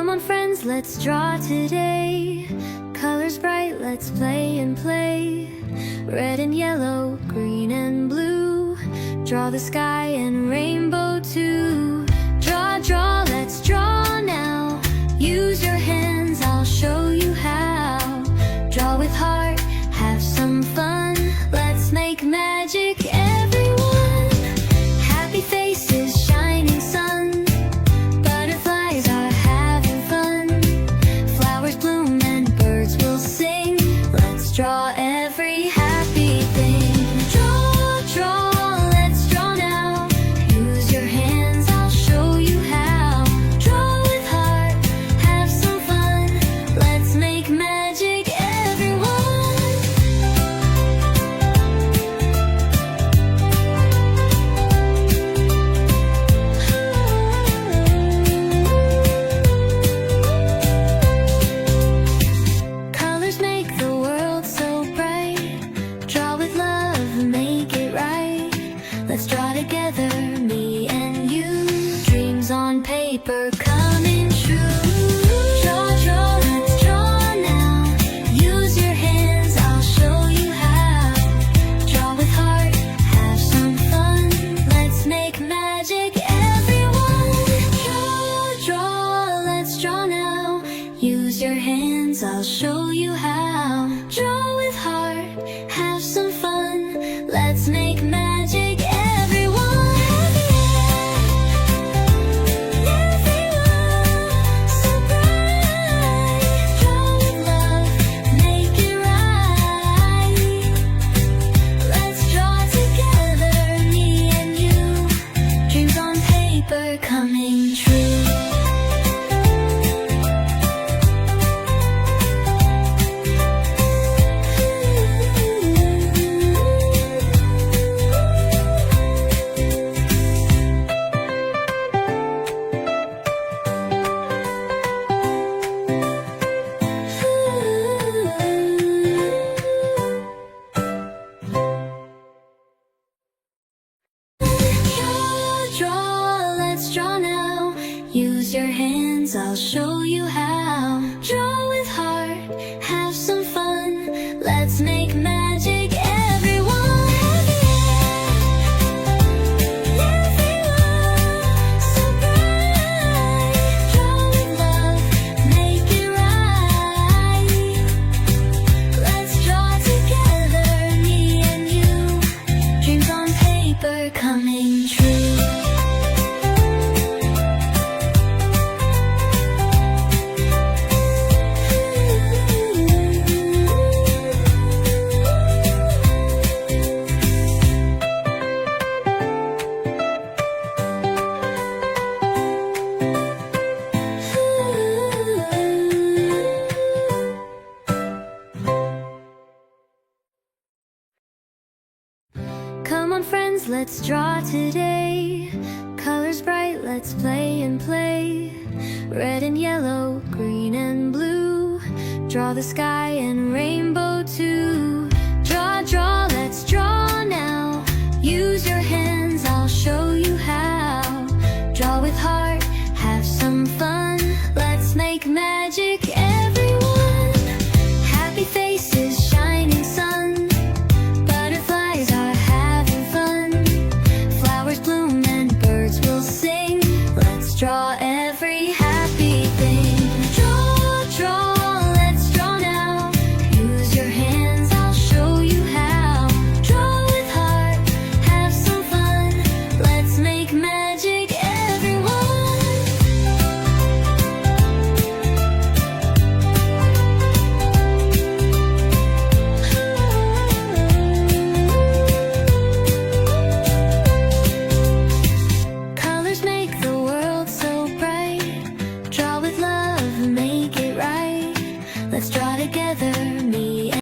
Come on friends, let's draw today. Colors bright, let's play and play. Red and yellow, green and blue. Draw the sky and rainbow too. Draw, draw, let's draw now. Use your hands, I'll show you how. Draw with heart, have some fun. Let's make magic, everyone. Happy faces, shining sun. Butterflies are having fun. Flowers bloom and birds will sing. Let's draw every happy thing. Draw, draw, let's draw now. Use your hands, I'll show you how. Draw with heart, have some fun. Let's make magic, everyone. Colors make the world so bright. Draw with love, make it right. Let's draw together, me and you. Dreams on paper coming true. Draw, draw, let's draw now. Use your hands, I'll show you how. Draw with heart, have some fun. Let's make magic, everyone. Draw, draw, let's draw now. Use your hands, I'll show you how. Draw with heart, have some fun. Let's make magic, everyone. Everyone, so bright. Draw with love, make it right. Let's draw together, me and you. Dreams on paper coming true. Draw, draw, let's draw now. Use your hands, I'll show you how. Draw with heart, have some fun. Let's make magic, everyone. Everyone, so bright. Draw with love, make it right. Let's draw together, me and you. Dreams on paper coming true. Come on friends, let's draw today. Colors bright, let's play and play. Red and yellow, green and blue. Draw the sky and rainbow too. Draw, draw, let's draw now. Use your hands, I'll show you how. Draw with heart, have some fun. Let's make magic,